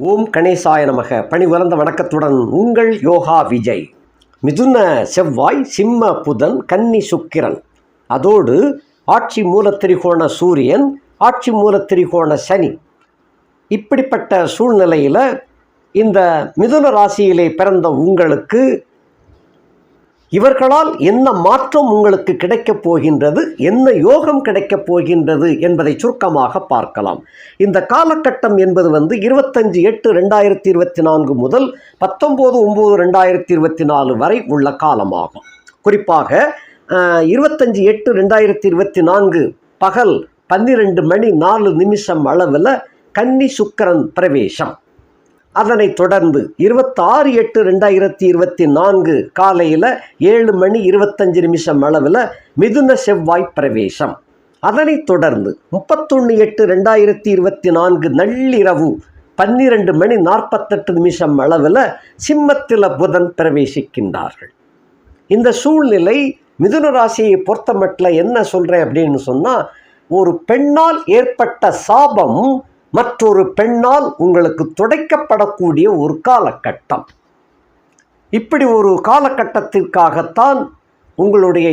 ஓம் கணேசாய நமக. பணிவளர்ந்த வணக்கத்துடன் உங்கள் யோகா விஜய். மிதுன செவ்வாய், சிம்ம புதன், கன்னி சுக்கிரன், அதோடு ஆட்சி மூலத்திரிகோண சூரியன், ஆட்சி மூலத்திரிகோண சனி. இப்படிப்பட்ட சூழ்நிலையில் இந்த மிதுன ராசியிலே பிறந்த உங்களுக்கு இவர்களால் என்ன மாற்றம் உங்களுக்கு கிடைக்கப் போகின்றது, என்ன யோகம் கிடைக்கப் போகின்றது என்பதை சுருக்கமாக பார்க்கலாம். இந்த காலகட்டம் என்பது 25/8/2024 முதல் 19/9/2024 வரை உள்ள காலமாகும். குறிப்பாக 25/8/2024 பகல் 12:04 அளவில் கன்னி சுக்கிரன் பிரவேசம். அதனைத் தொடர்ந்து 26/8/2024 காலையில் 7:25 அளவில் மிதுன செவ்வாய் பிரவேசம். அதனைத் தொடர்ந்து 31/8/2024 நள்ளிரவு 12:48 அளவில் சிம்மத்தில் புதன் பிரவேசிக்கின்றார்கள். இந்த சூழ்நிலை மிதுன ராசியை பொறுத்தமட்டில் என்ன சொல்கிறேன் அப்படின்னு சொன்னால், ஒரு பெண்ணால் ஏற்பட்ட சாபம் மற்றொரு பெண்ணால் உங்களுக்கு துடைக்கப்படக்கூடிய ஒரு காலகட்டம். இப்படி ஒரு காலகட்டத்திற்காகத்தான் உங்களுடைய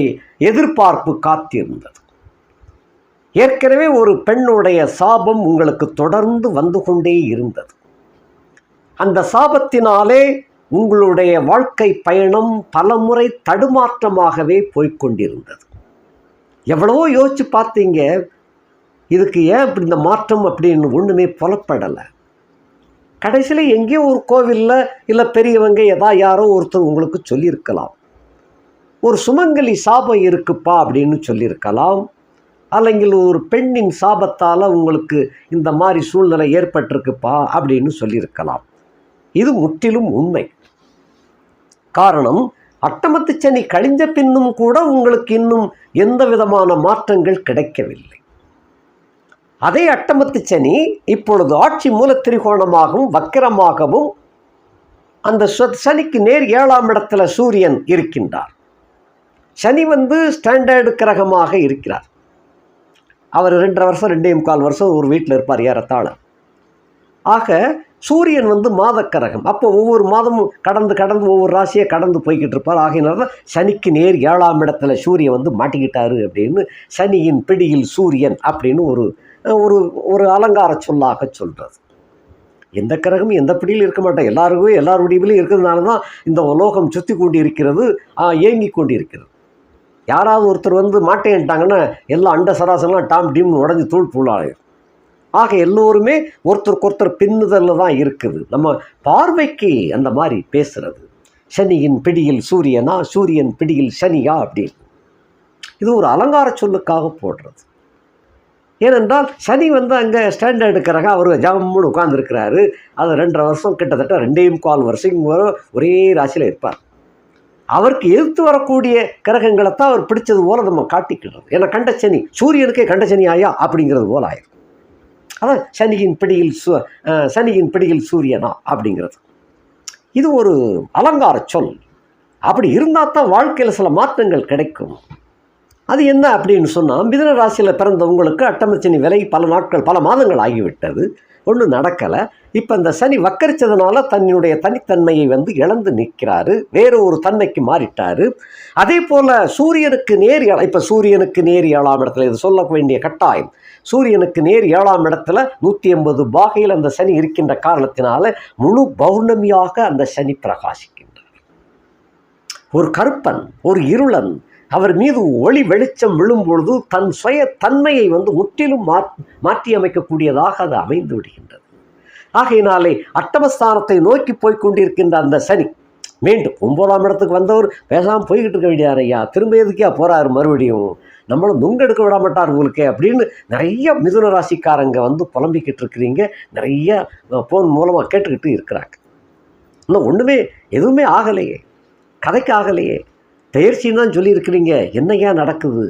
எதிர்பார்ப்பு காத்திருந்தது. ஏற்கனவே ஒரு பெண்ணுடைய சாபம் உங்களுக்கு தொடர்ந்து வந்து கொண்டே இருந்தது. அந்த சாபத்தினாலே உங்களுடைய வாழ்க்கை பயணம் பலமுறை தடுமாற்றமாகவே போய்கொண்டிருந்தது. எவ்வளவோ யோசிச்சு பார்த்தீங்க, இதுக்கு ஏன் இப்படி இந்த மாற்றம் அப்படின்னு ஒன்றுமே புலப்படலை. கடைசியில் எங்கேயோ ஒரு கோவிலில் இல்லை பெரியவங்க யாரோ ஒருத்தர் உங்களுக்கு சொல்லியிருக்கலாம், ஒரு சுமங்கலி சாபம் இருக்குப்பா அப்படின்னு சொல்லியிருக்கலாம். அல்லங்கில் ஒரு பெண்ணின் சாபத்தால் உங்களுக்கு இந்த மாதிரி சூழ்நிலை ஏற்பட்டிருக்குப்பா அப்படின்னு சொல்லியிருக்கலாம். இது முற்றிலும் உண்மை. காரணம், அட்டமத்து சனி கழிஞ்ச பின்னும் கூட உங்களுக்கு இன்னும் எந்த விதமான மாற்றங்கள் கிடைக்கவில்லை. அதே அட்டமத்து சனி இப்பொழுது ஆட்சி மூலத்திரிகோணமாகவும் வக்கிரமாகவும் அந்த சனிக்கு நேர் 7ஆம் இடத்துல சூரியன் இருக்கின்றார். சனி ஸ்டாண்டர்டு கிரகமாக இருக்கிறார். அவர் 2.5 வருஷம் 2.25 வருஷம் ஒரு வீட்டில் இருப்பார் ஏறத்தாழ. ஆக சூரியன் மாத கிரகம். அப்போ ஒவ்வொரு மாதமும் கடந்து ஒவ்வொரு ராசியை கடந்து போய்கிட்டு இருப்பார். ஆகையினால தான் சனிக்கு நேர் 7ஆம் இடத்துல சூரியன் மாட்டிக்கிட்டாரு அப்படின்னு சனியின் பிடியில் சூரியன் அப்படின்னு ஒரு ஒரு ஒரு அலங்கார சொல்லாக சொல்கிறது. எந்த கிரகமும் எந்த பிடியில் இருக்க மாட்டேன், எல்லாருக்கும் எல்லாருடையிலும் இருக்கிறதுனால தான் இந்த உலோகம் சுற்றி கொண்டு இருக்கிறது, இயங்கி கொண்டு இருக்கிறது. யாராவது ஒருத்தர் மாட்டேன்ட்டாங்கன்னா எல்லா அண்ட சராசரெலாம் டாம் டீம்னு உடஞ்சி தூள் தூளாயிரும். ஆக எல்லோருமே ஒருத்தருக்கு ஒருத்தர் பின்னுதலில் தான் இருக்குது. நம்ம பார்வைக்கு அந்த மாதிரி பேசுகிறது. சனியின் பிடியில் சூரியனா, சூரியன் பிடியில் சனியா அப்படின்னு இது ஒரு அலங்கார சொல்லுக்காக போடுறது. ஏனென்றால் சனி அங்கே ஸ்டாண்டர்டு கிரகம், அவர் ஜம்முன்னு உட்கார்ந்துருக்கிறாரு. அது 2.5 வருஷம் கிட்டத்தட்ட 2.25 வருஷம் ஒரே ராசியில் இருப்பார். அவருக்கு எதிர்த்து வரக்கூடிய கிரகங்களை தான் அவர் பிடிச்சது போல் நம்ம காட்டிக்கிடுறோம். ஏன்னா கண்ட சனி, சூரியனுக்கே கண்ட சனி ஆயா அப்படிங்கிறது போல் ஆயிரும். அதான் சனியின் பிடியில் சூரியனா அப்படிங்கிறது. இது ஒரு அலங்கார சொல். அப்படி இருந்தால் தான் வாழ்க்கையில் சில மாற்றங்கள் கிடைக்கும். அது என்ன அப்படின்னு சொன்னால், மிதுன ராசியில் பிறந்தவங்களுக்கு அட்டமச்சனி விலை பல நாட்கள் பல மாதங்கள் ஆகிவிட்டது, ஒன்றும் நடக்கலை. இப்போ இந்த சனி வக்கரிச்சதுனால தன்னுடைய தனித்தன்மையை இழந்து நிற்கிறாரு, வேறு ஒரு தன்மைக்கு மாறிட்டார். அதே போல் சூரியனுக்கு நேர், இப்போ சூரியனுக்கு நேர் 7ஆம் இடத்துல, இது சொல்ல வேண்டிய கட்டாயம். சூரியனுக்கு நேர் 7ஆம் இடத்துல 180 பாகையில் அந்த சனி இருக்கின்ற காரணத்தினால முழு பௌர்ணமியாக அந்த சனி பிரகாசிக்கின்றார். ஒரு கருப்பன், ஒரு இருளன் அவர் மீது ஒளி வெளிச்சம் விழும் பொழுது தன் சுய தன்மையை முற்றிலும் மாற்றி அமைக்கக்கூடியதாக அது அமைந்து விடுகின்றது. ஆகையினாலே அட்டமஸ்தானத்தை நோக்கி போய்கொண்டிருக்கின்ற அந்த சனி மீண்டும் 9ஆம் இடத்துக்கு வந்தவர் பேசாமல் போய்கிட்டு இருக்க வேண்டியார். ஐயா திரும்ப எதுக்கே போகிறாரு, மறுபடியும் நம்மளும் நுங்கெடுக்க விட மாட்டார் உங்களுக்கே அப்படின்னு நிறைய மிதுன ராசிக்காரங்க புலம்பிக்கிட்டு இருக்கிறீங்க. நிறைய ஃபோன் மூலமாக கேட்டுக்கிட்டு இருக்கிறாங்க. இன்னும் ஒன்றுமே எதுவுமே ஆகலையே, கதைக்கு ஆகலையே, பயிற்சின்னு தான் சொல்லியிருக்கிறீங்க. என்னையா நடக்குது?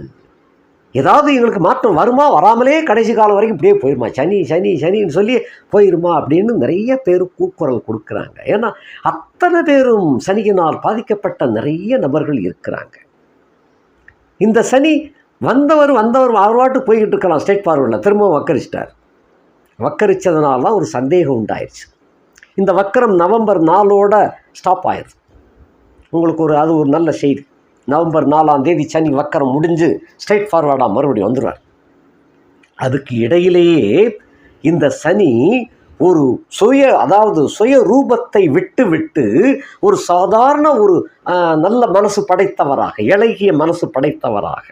ஏதாவது எங்களுக்கு மாற்றம் வருமா, வராமலே கடைசி காலம் வரைக்கும் இப்படியே போயிருமா, சனி சனி சனின்னு சொல்லி போயிருமா அப்படின்னு நிறைய பேர் கூக்குரல் கொடுக்குறாங்க. ஏன்னா அத்தனை பேரும் சனியினால் பாதிக்கப்பட்ட நிறைய நபர்கள் இருக்கிறாங்க. இந்த சனி வந்தவர் அவர் பாட்டு போய்கிட்டு இருக்கலாம், ஸ்டேட் ஃபார்வர்டில் திரும்ப வக்கரிச்சிட்டார். வக்கரிச்சதுனால தான் ஒரு சந்தேகம் உண்டாயிடுச்சு. இந்த வக்கரம் நவம்பர் 4 ஸ்டாப் ஆயிடுது. உங்களுக்கு அது ஒரு நல்ல செய்தி. நவம்பர் 4 சனி வக்கரம் முடிஞ்சு ஸ்ட்ரைட் ஃபார்வர்டாக மறுபடியும் வந்துடுவார். அதுக்கு இடையிலேயே இந்த சனி ஒரு சுய ரூபத்தை விட்டு ஒரு சாதாரண ஒரு நல்ல மனசு படைத்தவராக, இளகிய மனசு படைத்தவராக,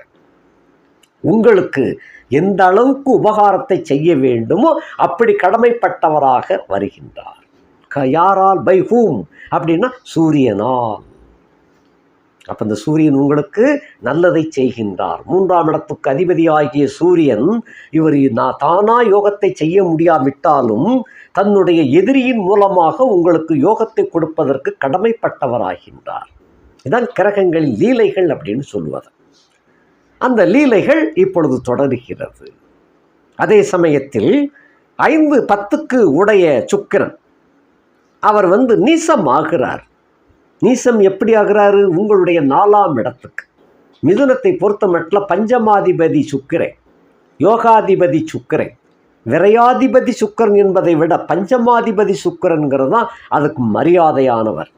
உங்களுக்கு எந்த அளவுக்கு உபகாரத்தை செய்ய வேண்டுமோ அப்படி கடமைப்பட்டவராக வருகின்றார். யாரால்? பை ஹூம் அப்படின்னா சூரியனால். அப்போ இந்த சூரியன் உங்களுக்கு நல்லதை செய்கின்றார். 3ஆம் இடத்துக்கு அதிபதியாகிய சூரியன் இவர் தானா யோகத்தை செய்ய முடியாவிட்டாலும் தன்னுடைய எதிரியின் மூலமாக உங்களுக்கு யோகத்தை கொடுப்பதற்கு கடமைப்பட்டவராகின்றார். இதான் கிரகங்களின் லீலைகள் அப்படின்னு சொல்லுவது. அந்த லீலைகள் இப்பொழுது தொடர்கிறது. அதே சமயத்தில் 5-10க்கு உடைய சுக்கிரன் அவர் நீசம் ஆகிறார். நீசம் எப்படி ஆகிறாரு? உங்களுடைய 4ஆம் இடத்துக்கு. மிதுனத்தை பொறுத்த மட்டும் பஞ்சமாதிபதி சுக்கிரன், யோகாதிபதி சுக்கிரன், விரையாதிபதி சுக்கிரன் என்பதை விட பஞ்சமாதிபதி சுக்கிரன்கிறது தான் அதுக்கு மரியாதையானவர்.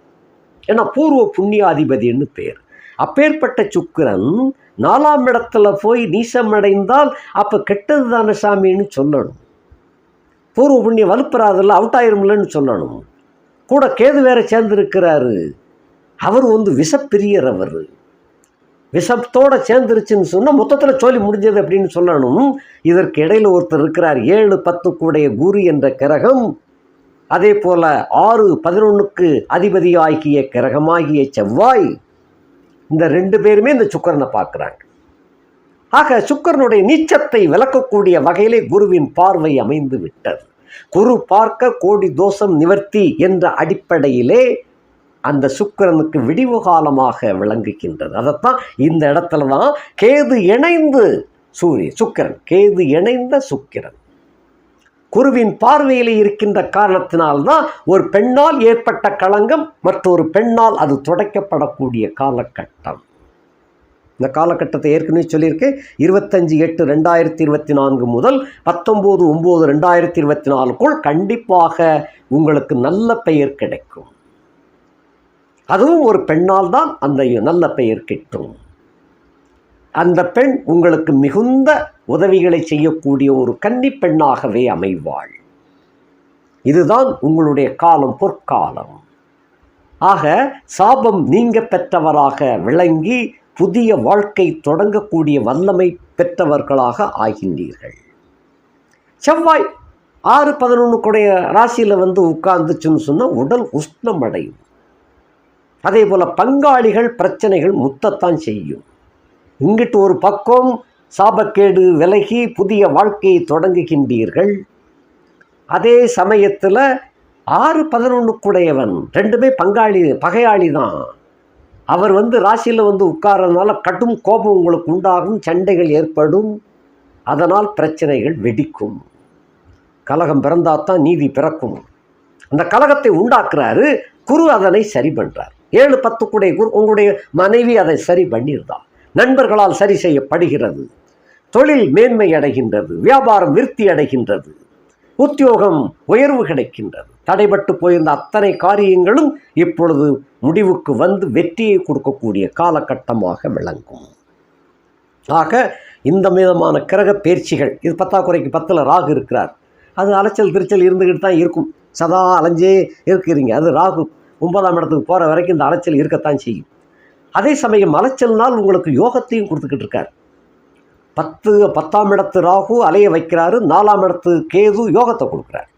ஏன்னா பூர்வ புண்ணியாதிபதினு பேர். அப்பேற்பட்ட சுக்கிரன் 4ஆம் இடத்துல போய் நீசமடைந்தால் அப்போ கெட்டது தானே சாமின்னு சொல்லணும். பூர்வ புண்ணியம் வலுப்பெறாதில்ல, அவுட் ஆயிருமில்லன்னு சொல்லணும். கூட கேது வேற சேர்ந்திருக்கிறாரு. அவர் விஷப்பிரியர். அவர் விஷத்தோடு சேர்ந்துருச்சுன்னு சொன்னால் மொத்தத்தில் சோழி முடிஞ்சது அப்படின்னு சொல்லணும். இதற்கு இடையில் ஒருத்தர் இருக்கிறார், 7-10 கூடைய குரு என்ற கிரகம். அதே போல் 6-11க்கு அதிபதியாகிய கிரகமாகிய செவ்வாய். இந்த 2 பேருமே இந்த சுக்கிரனை பார்க்குறாங்க. ஆக சுக்கிரனுடைய நீச்சத்தை விளக்கக்கூடிய வகையிலே குருவின் பார்வை அமைந்து விட்டது. குரு பார்க்க கோடி தோஷம் நிவர்த்தி என்ற அடிப்படையிலே அந்த சுக்கிரனுக்கு விடிவு காலமாக விளங்குகின்றது. அதைத்தான் இந்த இடத்துல தான் கேது இணைந்து சுக்கிரன், கேது இணைந்த சுக்கிரன் குருவின் பார்வையில் இருக்கின்ற காரணத்தினால்தான் ஒரு பெண்ணால் ஏற்பட்ட களங்கம் மற்றொரு பெண்ணால் அது துடைக்கப்படக்கூடிய காலகட்டம். இந்த காலகட்டத்தை ஏற்கனவே சொல்லியிருக்கேன். 25/8/2024 முதல் 19/9/2024க்குள் கண்டிப்பாக உங்களுக்கு நல்ல பெயர் கிடைக்கும். அதுவும் ஒரு பெண்ணால் தான் அந்த நல்ல பெயர் கிட்டும். அந்த பெண் உங்களுக்கு மிகுந்த உதவிகளை செய்யக்கூடிய ஒரு கன்னி பெண்ணாகவே அமைவாள். இதுதான் உங்களுடைய காலம், பொற்காலம். ஆக சாபம் நீங்க பெற்றவராக விளங்கி புதிய வாழ்க்கை தொடங்கக்கூடிய வல்லமை பெற்றவர்களாக ஆகின்றீர்கள். செவ்வாய் 6-11 ராசியில் உட்கார்ந்துச்சுன்னு சொன்னால் உடல் உஷ்ணம் அடையும். அதே போல் பங்காளிகள் பிரச்சனைகள் முத்தத்தான் செய்யும். இங்கிட்டு ஒரு பக்கம் சாபக்கேடு விலகி புதிய வாழ்க்கையை தொடங்குகின்றீர்கள். அதே சமயத்தில் 6-11 2மே பகையாளி தான். அவர் ராசியில் உட்கார்றதுனால கடும் கோபம் உங்களுக்கு உண்டாகும், சண்டைகள் ஏற்படும், அதனால் பிரச்சனைகள் வெடிக்கும். கலகம் பிறந்தாத்தான் நீதி பிறக்கும். அந்த கலகத்தை உண்டாக்குறாரு குரு, அதனை சரி பண்ணுறார். 7-10 குடைய குரு உங்களுடைய மனைவி அதை சரி பண்ணியிருந்தார். நண்பர்களால் சரி செய்யப்படுகிறது. தொழில் மேன்மை அடைகின்றது, வியாபாரம் விருத்தி அடைகின்றது, உத்தியோகம் உயர்வு கிடைக்கின்றது. தடைபட்டு போயிருந்த அத்தனை காரியங்களும் இப்பொழுது முடிவுக்கு வெற்றியை கொடுக்கக்கூடிய காலகட்டமாக விளங்கும். ஆக இந்த விதமான கிரக பயிற்சிகள், இது 10 ராகு இருக்கிறார். அது அலைச்சல் திருச்சல் இருந்துக்கிட்டு தான் இருக்கும். சதா அலைஞ்சே இருக்கிறீங்க. அது ராகு 9ஆம் இடத்துக்கு போகிற வரைக்கும் இந்த அலைச்சல் இருக்கத்தான் செய்யும். அதே சமயம் அலைச்சல்னால் உங்களுக்கு யோகத்தையும் கொடுத்துக்கிட்டு இருக்கார். 10ஆம் இடத்து ராகு அலைய வைக்கிறாரு, 4ஆம் இடத்து கேது யோகத்தை கொடுக்குறார்.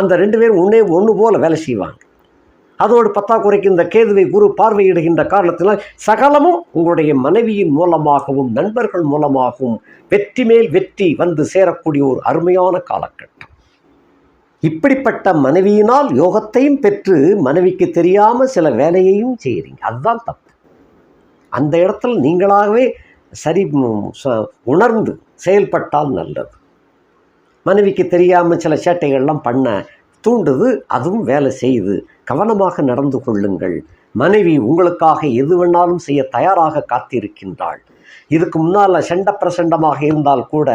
அந்த 2 பேரும் ஒன்று போல வேலை செய்வாங்க. அதோடு 10 இந்த கேதுவை குரு பார்வையிடுகின்ற காரணத்தினால் சகலமும் உங்களுடைய மனைவியின் மூலமாகவும் நண்பர்கள் மூலமாகவும் வெற்றி மேல் வெற்றி சேரக்கூடிய ஒரு அருமையான காலகட்டம். இப்படிப்பட்ட மனைவியினால் யோகத்தையும் பெற்று மனைவிக்கு தெரியாமல் சில வேலையையும் செய்கிறீங்க. அதுதான் தப்பு. அந்த இடத்துல நீங்களாகவே சரி உணர்ந்து செயல்பட்டால் நல்லது. மனைவிக்கு தெரியாமல் சில சேட்டைகள்லாம் பண்ண தூண்டுது, அதுவும் வேலை செய்யுது. கவனமாக நடந்து கொள்ளுங்கள். மனைவி உங்களுக்காக எது வேணாலும் செய்ய தயாராக காத்திருக்கின்றாள். இதுக்கு முன்னால் சண்ட பிரசண்டமாக இருந்தால் கூட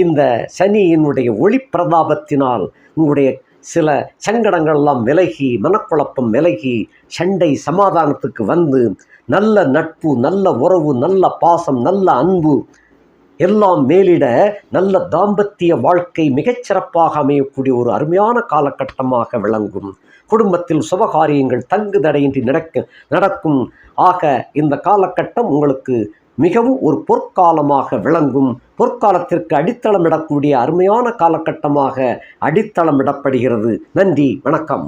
இந்த சனியினுடைய ஒளி பிரதாபத்தினால் உங்களுடைய சில சங்கடங்கள்லாம் விலகி, மனக்குழப்பம் விலகி, சண்டை சமாதானத்துக்கு வந்து நல்ல நட்பு, நல்ல உறவு, நல்ல பாசம், நல்ல அன்பு எல்லாம் மேலிட நல்ல தாம்பத்திய வாழ்க்கை மிகச்சிறப்பாக அமையக்கூடிய ஒரு அருமையான காலகட்டமாக விளங்கும். குடும்பத்தில் சுபகாரியங்கள் தங்கு தடையின்றி நடக்கும். ஆக இந்த காலகட்டம் உங்களுக்கு மிகவும் ஒரு பொற்காலமாக விளங்கும். பொற்காலத்திற்கு அடித்தளமிடக்கூடிய அருமையான காலகட்டமாக அடித்தளமிடப்படுகிறது. நன்றி, வணக்கம்.